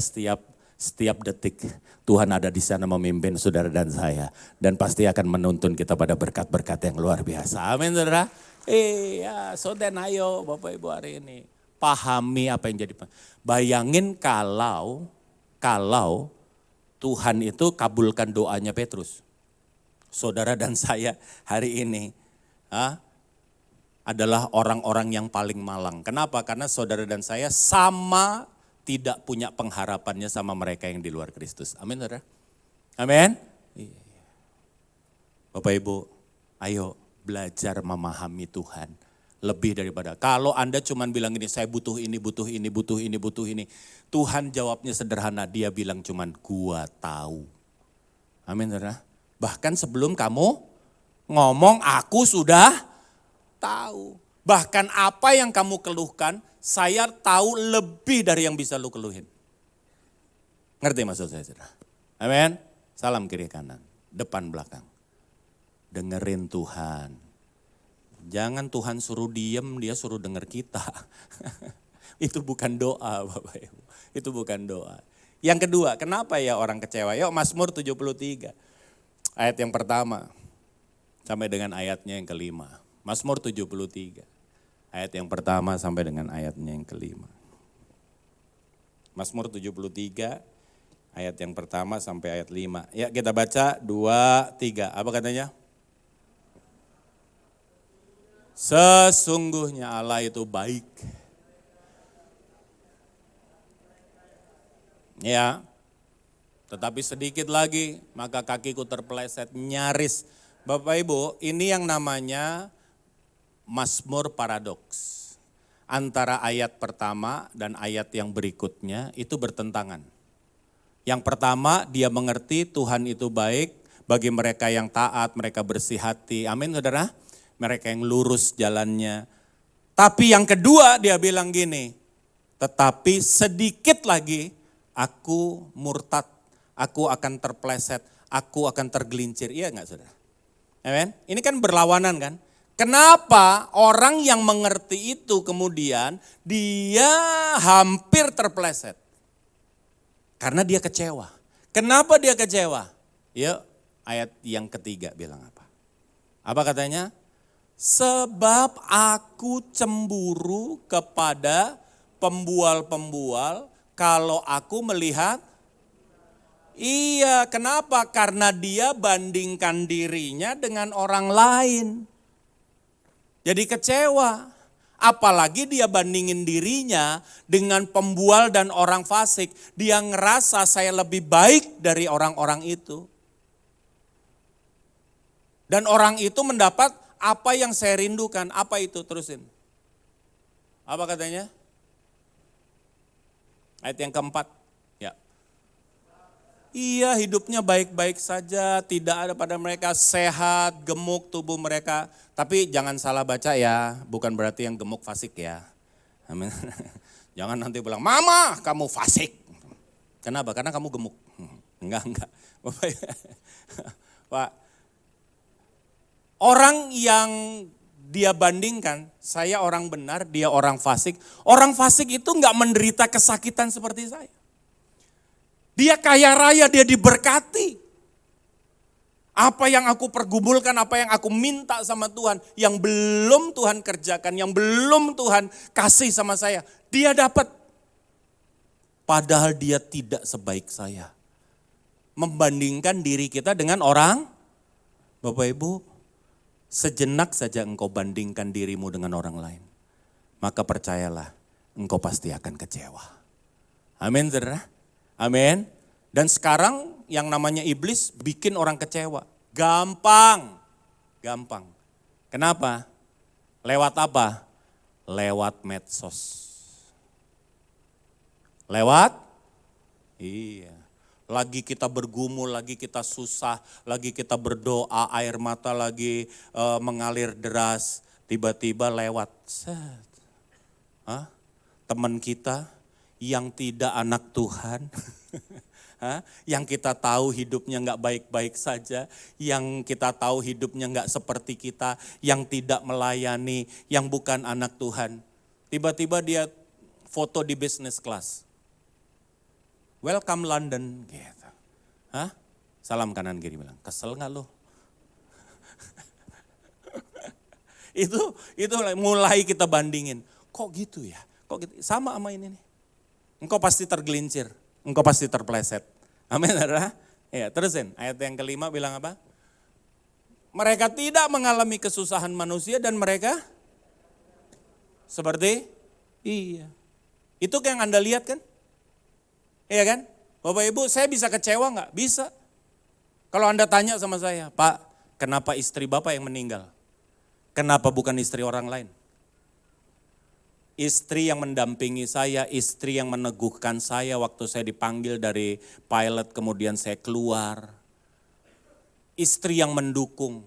setiap detik Tuhan ada di sana memimpin saudara dan saya. Dan pasti akan menuntun kita pada berkat-berkat yang luar biasa. Amin saudara. Iya, so then ayo Bapak Ibu hari ini. Pahami apa yang jadi. Bayangin kalau Tuhan itu kabulkan doanya Petrus. Saudara dan saya hari ini adalah orang-orang yang paling malang. Kenapa? Karena saudara dan saya sama tidak punya pengharapannya sama mereka yang di luar Kristus. Amin saudara? Amin? Bapak Ibu, ayo belajar memahami Tuhan. Lebih daripada, kalau Anda cuma bilang gini, saya butuh ini, butuh ini, butuh ini, butuh ini. Tuhan jawabnya sederhana, dia bilang cuman gua tahu. Amin saudara? Bahkan sebelum kamu ngomong, aku sudah tahu. Bahkan apa yang kamu keluhkan, saya tahu lebih dari yang bisa lu keluhin. Ngerti maksud saya saudara? Amin? Salam kiri kanan, depan belakang. Dengerin Tuhan. Jangan Tuhan suruh diem, dia suruh denger kita. Itu bukan doa Bapak Ibu. Itu bukan doa. Yang kedua, kenapa ya orang kecewa? Yuk Mazmur 73. Ayat yang pertama sampai dengan ayatnya yang kelima. Mazmur 73. Ayat yang pertama sampai dengan ayatnya yang kelima. Mazmur 73 ayat yang pertama sampai ayat 5. Ya kita baca 2, 3. Apa katanya? Sesungguhnya Allah itu baik. Ya, tetapi sedikit lagi maka kakiku terpeleset nyaris. Bapak Ibu, ini yang namanya Mazmur paradoks. Antara ayat pertama dan ayat yang berikutnya itu bertentangan. Yang pertama dia mengerti Tuhan itu baik bagi mereka yang taat, mereka bersih hati. Amin saudara? Mereka yang lurus jalannya. Tapi yang kedua dia bilang gini, tetapi sedikit lagi aku murtad, aku akan terpleset, aku akan tergelincir. Iya enggak saudara? Amen? Ini kan berlawanan kan? Kenapa orang yang mengerti itu kemudian dia hampir terpleset? Karena dia kecewa. Kenapa dia kecewa? Yuk ayat yang ketiga bilang apa? Apa katanya? Sebab aku cemburu kepada pembual-pembual kalau aku melihat. Iya, kenapa? Karena dia bandingkan dirinya dengan orang lain. Jadi kecewa. Apalagi dia bandingin dirinya dengan pembual dan orang fasik. Dia ngerasa saya lebih baik dari orang-orang itu. Dan orang itu mendapat apa yang saya rindukan. Apa itu? Terusin. Apa katanya? Ayat yang keempat. Ya. Iya, hidupnya baik-baik saja, tidak ada pada mereka sehat, gemuk tubuh mereka. Tapi jangan salah baca ya, bukan berarti yang gemuk fasik ya. Amin. Jangan nanti bilang, "Mama, kamu fasik." Kenapa? Karena kamu gemuk. Enggak. Pak, orang yang dia bandingkan, saya orang benar, dia orang fasik. Orang fasik itu nggak menderita kesakitan seperti saya. Dia kaya raya, dia diberkati. Apa yang aku pergumulkan, apa yang aku minta sama Tuhan, yang belum Tuhan kerjakan, yang belum Tuhan kasih sama saya, dia dapat. Padahal dia tidak sebaik saya. Membandingkan diri kita dengan orang, Bapak Ibu, sejenak saja engkau bandingkan dirimu dengan orang lain. Maka percayalah, engkau pasti akan kecewa. Amin, saudara. Amin. Dan sekarang yang namanya iblis bikin orang kecewa. Gampang. Kenapa? Lewat apa? Lewat medsos. Lewat? Iya. Lagi kita bergumul, lagi kita susah, lagi kita berdoa, air mata lagi mengalir deras. Tiba-tiba lewat. Set. Hah? Teman kita yang tidak anak Tuhan. Yang kita tahu hidupnya nggak baik-baik saja, yang kita tahu hidupnya nggak seperti kita, yang tidak melayani, yang bukan anak Tuhan. Tiba-tiba dia foto di business class. Welcome London, gitu. Salam kanan kiri bilang, kesel nggak lo? itu mulai kita bandingin. Kok gitu ya? Kok gitu? Sama ini nih. Engkau pasti tergelincir, engkau pasti terpleset. Amin, saudara. Ya, terusin. Ayat yang kelima bilang apa? Mereka tidak mengalami kesusahan manusia dan mereka seperti iya. Itu yang Anda lihat kan? Iya kan? Bapak Ibu, saya bisa kecewa nggak? Bisa. Kalau Anda tanya sama saya, Pak, kenapa istri Bapak yang meninggal? Kenapa bukan istri orang lain? Istri yang mendampingi saya, istri yang meneguhkan saya waktu saya dipanggil dari pilot kemudian saya keluar. Istri yang mendukung.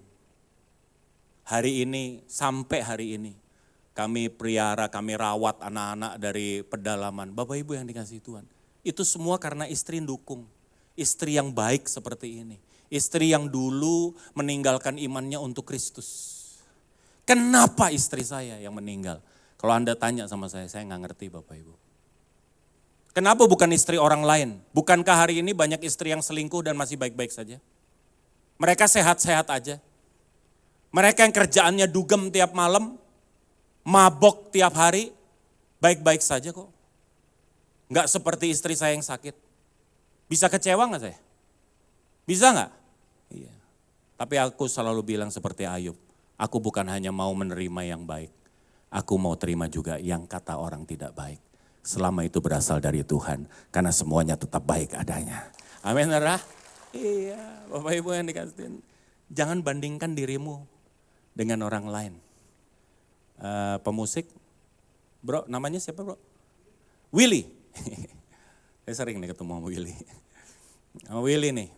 Hari ini, sampai hari ini, kami pelihara, kami rawat anak-anak dari pedalaman. Bapak Ibu yang dikasihi Tuhan. Itu semua karena istri dukung. Istri yang baik seperti ini. Istri yang dulu meninggalkan imannya untuk Kristus. Kenapa istri saya yang meninggal? Kalau Anda tanya sama saya nggak ngerti Bapak Ibu. Kenapa bukan istri orang lain? Bukankah hari ini banyak istri yang selingkuh dan masih baik-baik saja? Mereka sehat-sehat aja. Mereka yang kerjaannya dugem tiap malam, mabok tiap hari, baik-baik saja kok. Nggak seperti istri saya yang sakit. Bisa kecewa nggak saya? Bisa nggak? Iya. Tapi aku selalu bilang seperti Ayub, aku bukan hanya mau menerima yang baik. Aku mau terima juga yang kata orang tidak baik. Selama itu berasal dari Tuhan. Karena semuanya tetap baik adanya. Amin, saudara? Iya, Bapak Ibu yang dikasihin. Jangan bandingkan dirimu dengan orang lain. Pemusik, bro, namanya siapa bro? Willy. Saya sering nih ketemu sama Willy. Sama Willy nih.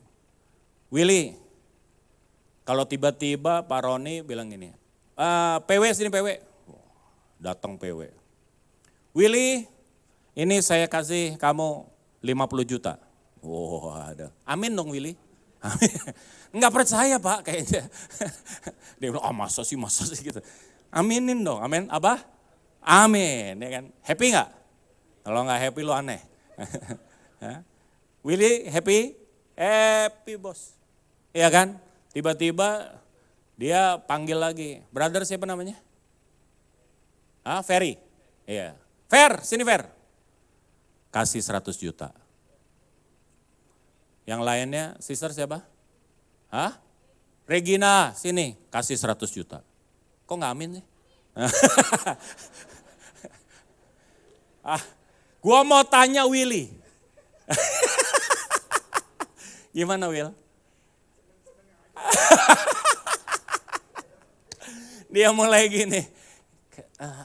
Willy, kalau tiba-tiba Pak Roni bilang gini, PW sini PW. Datang PW. Willy, ini saya kasih kamu 50 juta. Oh ada. Amin dong Willy. Amin. Enggak percaya Pak kayaknya. Dia bilang, masa sih gitu. Aminin dong, amin. Apa? Amin, ya kan. Happy enggak? Kalau enggak happy lu aneh. Willy happy? Happy bos. Iya kan? Tiba-tiba dia panggil lagi. Brother siapa namanya? Ferry. Iya. Fer, sini Fer. Kasih 100 juta. Yang lainnya, sister siapa? Regina, sini. Kasih 100 juta. Kok gak amin sih? Gua mau tanya Willy. Gimana Will? Dia mulai gini.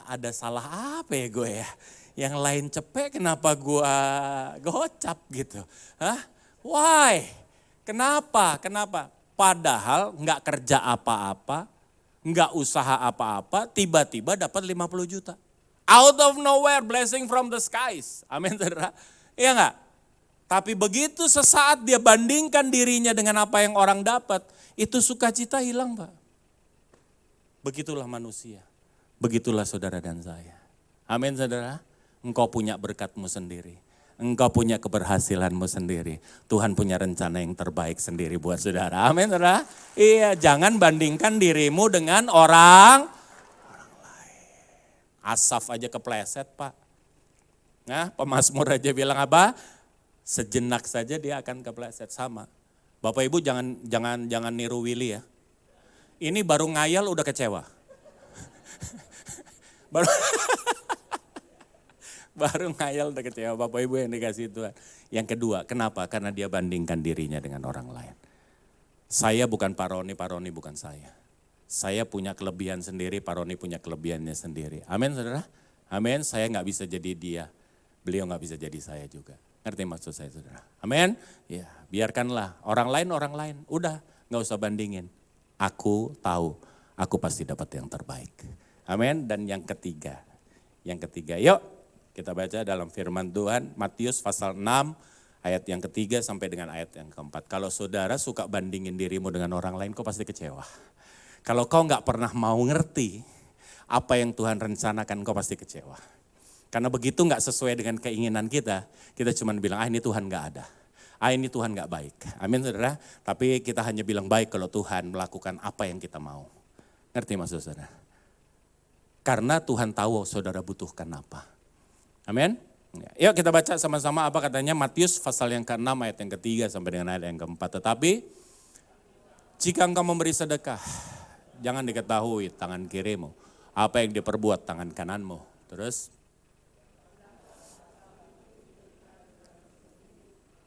Ada salah apa ya gue ya? Yang lain cepet kenapa gue gocap gitu? Why? Kenapa? Padahal nggak kerja apa-apa, nggak usaha apa-apa, tiba-tiba dapat 50 juta. Out of nowhere, blessing from the skies. Amin saudara. Iya nggak? Tapi begitu sesaat dia bandingkan dirinya dengan apa yang orang dapat, itu sukacita hilang Pak. Begitulah manusia. Begitulah saudara dan saya. Amin saudara. Engkau punya berkatmu sendiri. Engkau punya keberhasilanmu sendiri. Tuhan punya rencana yang terbaik sendiri buat saudara. Amin saudara. Iya, jangan bandingkan dirimu dengan orang lain. Asaf aja kepleset Pak. Nah, pemazmur aja bilang apa? Sejenak saja dia akan kepleset sama. Bapak Ibu jangan niru Willy ya. Ini baru ngayal udah kecewa. baru ngayal udah kecewa Bapak Ibu yang dikasih Tuhan. Yang kedua, kenapa? Karena dia bandingkan dirinya dengan orang lain. Saya bukan Pak Roni bukan saya. Saya punya kelebihan sendiri, Pak Roni punya kelebihannya sendiri. Amin saudara? Amin, saya gak bisa jadi dia. Beliau gak bisa jadi saya juga. Ngerti maksud saya saudara? Amin? Ya, biarkanlah orang lain. Udah, gak usah bandingin. Aku tahu, aku pasti dapat yang terbaik. Amin. Dan yang ketiga, yuk kita baca dalam firman Tuhan, Matius pasal 6 ayat yang ketiga sampai dengan ayat yang keempat. Kalau saudara suka bandingin dirimu dengan orang lain, kau pasti kecewa. Kalau kau gak pernah mau ngerti apa yang Tuhan rencanakan, kau pasti kecewa. Karena begitu gak sesuai dengan keinginan kita cuma bilang, ini Tuhan gak ada. Ini Tuhan gak baik. Amin saudara. Tapi kita hanya bilang baik kalau Tuhan melakukan apa yang kita mau. Ngerti maksud saudara? Karena Tuhan tahu saudara butuhkan apa. Amin. Yuk kita baca sama-sama apa katanya Matius pasal yang ke-6 ayat yang ketiga sampai dengan ayat yang keempat. Tetapi jika engkau memberi sedekah, jangan diketahui tangan kirimu apa yang diperbuat tangan kananmu. Terus,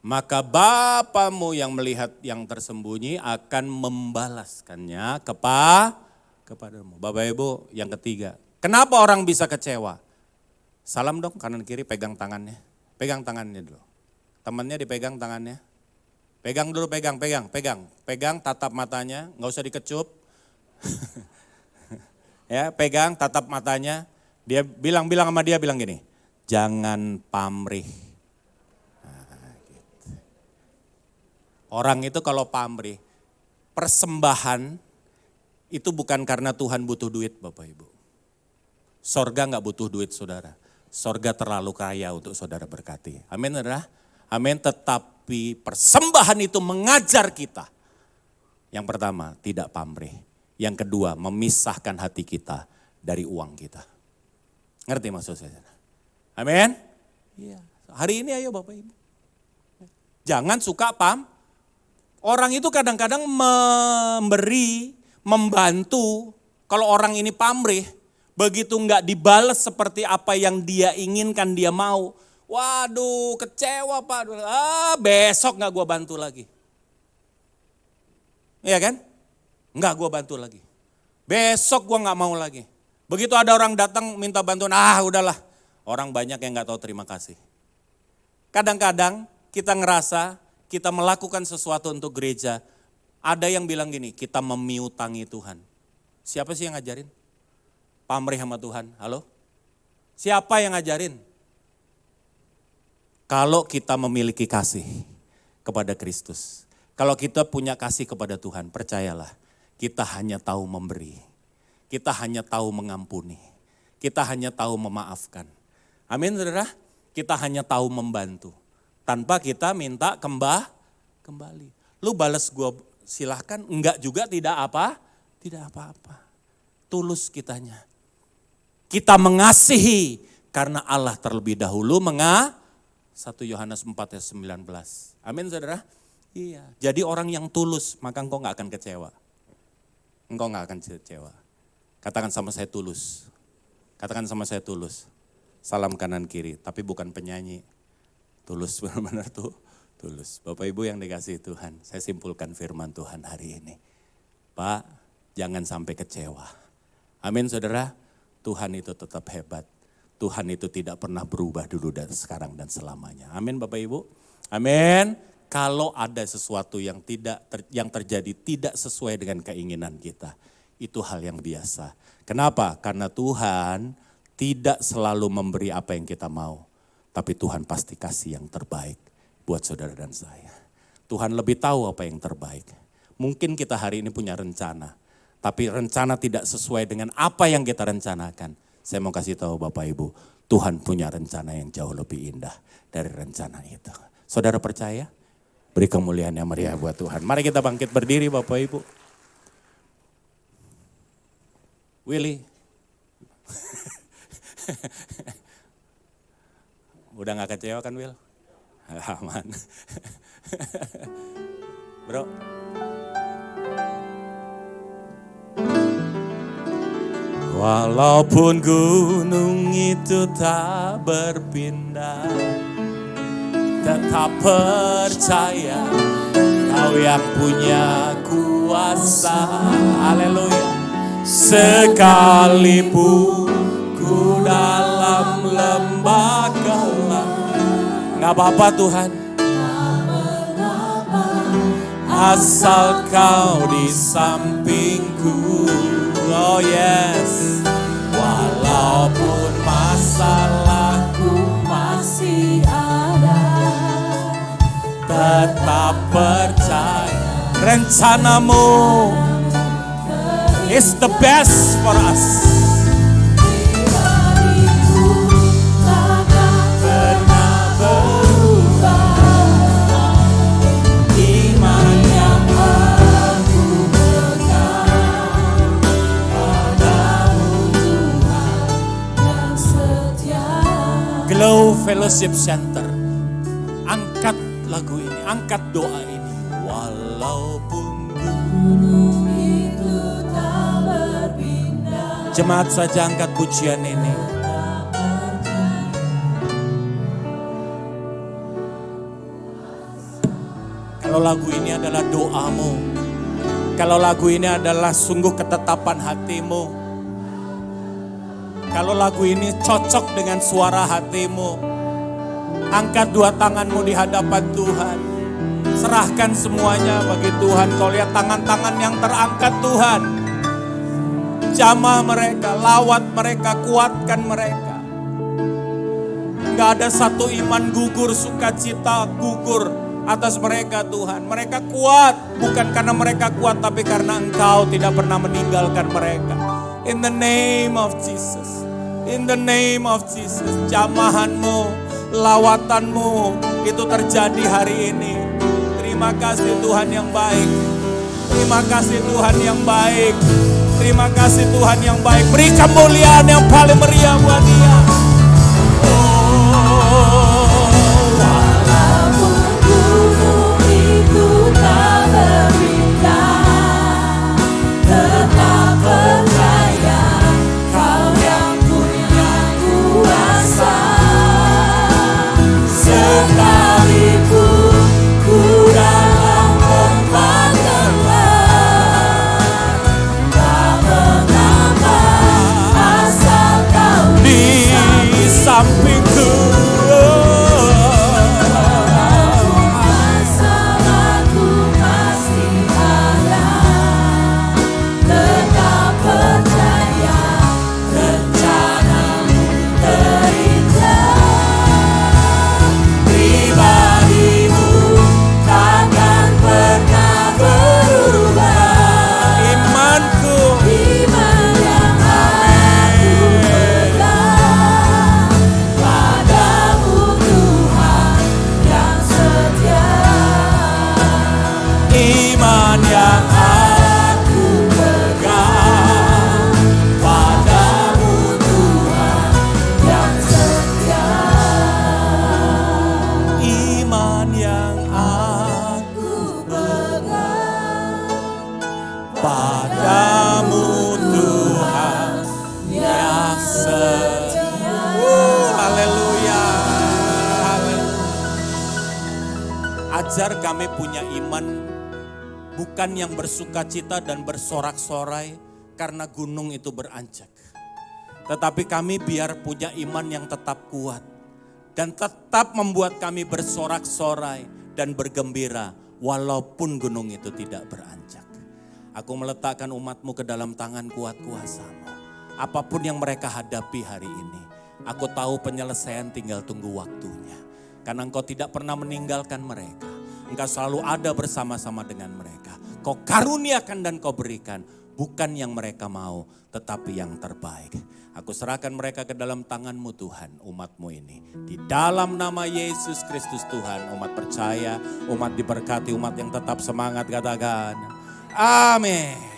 maka Bapamu yang melihat yang tersembunyi akan membalaskannya kepadamu. Bapak Ibu yang ketiga, kenapa orang bisa kecewa? Salam dong kanan kiri, pegang tangannya. Pegang tangannya dulu. Temannya dipegang tangannya. Pegang dulu, pegang. Pegang, tatap matanya, gak usah dikecup. Ya, pegang, tatap matanya. Dia bilang sama dia gini, jangan pamrih. Orang itu kalau pamrih, persembahan itu bukan karena Tuhan butuh duit Bapak Ibu. Sorga gak butuh duit saudara. Sorga terlalu kaya untuk saudara berkati. Amin saudara. Amin, tetapi persembahan itu mengajar kita. Yang pertama, tidak pamrih. Yang kedua, memisahkan hati kita dari uang kita. Ngerti maksud saya? Amin. Iya. Hari ini ayo Bapak Ibu. Jangan suka Orang itu kadang-kadang memberi, membantu. Kalau orang ini pamrih, begitu enggak dibalas seperti apa yang dia inginkan, dia mau. Waduh kecewa Pak, besok enggak gua bantu lagi. Iya kan? Enggak gua bantu lagi. Besok gua enggak mau lagi. Begitu ada orang datang minta bantuan, udahlah. Orang banyak yang enggak tahu terima kasih. Kadang-kadang kita ngerasa kita melakukan sesuatu untuk gereja, ada yang bilang gini, kita memiutangi Tuhan. Siapa sih yang ngajarin? Pamrih sama Tuhan, halo? Siapa yang ngajarin? Kalau kita memiliki kasih kepada Kristus, kalau kita punya kasih kepada Tuhan, percayalah, kita hanya tahu memberi. Kita hanya tahu mengampuni. Kita hanya tahu memaafkan. Amin saudara? Kita hanya tahu membantu. Tanpa kita minta kembali. Lu balas gua silahkan, enggak juga tidak apa-apa. Tulus kitanya. Kita mengasihi karena Allah terlebih dahulu 1 Yohanes 4 ayat 19. Amin saudara? Iya. Jadi orang yang tulus maka engkau gak akan kecewa. Engkau gak akan kecewa. Katakan sama saya tulus. Katakan sama saya tulus. Salam kanan kiri, tapi bukan penyanyi. Tulus benar-benar tulus. Bapak Ibu yang dikasihi Tuhan, saya simpulkan firman Tuhan hari ini. Pak, jangan sampai kecewa. Amin saudara, Tuhan itu tetap hebat. Tuhan itu tidak pernah berubah dulu dan sekarang dan selamanya. Amin Bapak Ibu. Amin. Kalau ada sesuatu yang terjadi tidak sesuai dengan keinginan kita, itu hal yang biasa. Kenapa? Karena Tuhan tidak selalu memberi apa yang kita mau. Tapi Tuhan pasti kasih yang terbaik buat saudara dan saya. Tuhan lebih tahu apa yang terbaik. Mungkin kita hari ini punya rencana. tapi rencana tidak sesuai dengan apa yang kita rencanakan. Saya mau kasih tahu Bapak Ibu, Tuhan punya rencana yang jauh lebih indah dari rencana itu. Saudara percaya? Beri kemuliaan yang meriah buat Tuhan. Mari kita bangkit berdiri Bapak Ibu. Willy. Udah gak kecewa kan Will? Aman. Bro. Walaupun gunung itu tak berpindah, tetap percaya Kau yang punya kuasa. Haleluya. Sekalipun ku dalam lembah gelap, gak apa-apa Tuhan, asal Kau di sampingku. Oh yes. Walaupun masalahku masih ada, tetap percaya rencanamu is the best for us. Glow Fellowship Center, angkat lagu ini, angkat doa ini. Walaupun gunung itu tak berpindah. Jemaat saja angkat pujian ini. Kalau lagu ini adalah doamu, kalau lagu ini adalah sungguh ketetapan hatimu, kalau lagu ini cocok dengan suara hatimu, angkat dua tanganmu di hadapan Tuhan. Serahkan semuanya bagi Tuhan. Kau lihat tangan-tangan yang terangkat Tuhan. Jamah mereka, lawat mereka, kuatkan mereka. Gak ada satu iman gugur, sukacita gugur atas mereka Tuhan. Mereka kuat, bukan karena mereka kuat, tapi karena Engkau tidak pernah meninggalkan mereka. In the name of Jesus. In the name of Jesus. Jamahanmu, lawatanmu itu terjadi hari ini. Terima kasih Tuhan yang baik. Terima kasih Tuhan yang baik. Terima kasih Tuhan yang baik. Beri kemuliaan yang paling meriah buat Dia. Walaupun gunung itu tak berpindah, tetap percaya Kau yang punya kuasa. Sekalipun ku dalam lembah gelap, tak mengapa asal Kau Di sampingku. masalahku masih ada, tetap percaya rencanamu terindah. Pribadimu takkan pernah berubah. Imanku. Iman yang aku pegang padamu Tuhan yang setia. Iman yang aku pegang padamu Tuhan. Yang setia. Iman yang aku Pegang padamu Tuhan yang setia. Haleluya. Haleluya. Ajar kami punya iman bukan yang bersukacita dan bersorak-sorai karena gunung itu beranjak. Tetapi kami biar punya iman yang tetap kuat dan tetap membuat kami bersorak-sorai dan bergembira walaupun gunung itu tidak beranjak. Aku meletakkan umatmu ke dalam tangan kuat kuasamu. Apapun yang mereka hadapi hari ini, aku tahu penyelesaian tinggal tunggu waktunya. Karena Engkau tidak pernah meninggalkan mereka. Engkau selalu ada bersama-sama dengan mereka. Kau karuniakan dan Kau berikan bukan yang mereka mau, tetapi yang terbaik. Aku serahkan mereka ke dalam tangan-Mu Tuhan, umat-Mu ini. Di dalam nama Yesus Kristus Tuhan, umat percaya, umat diberkati, umat yang tetap semangat katakan, amin.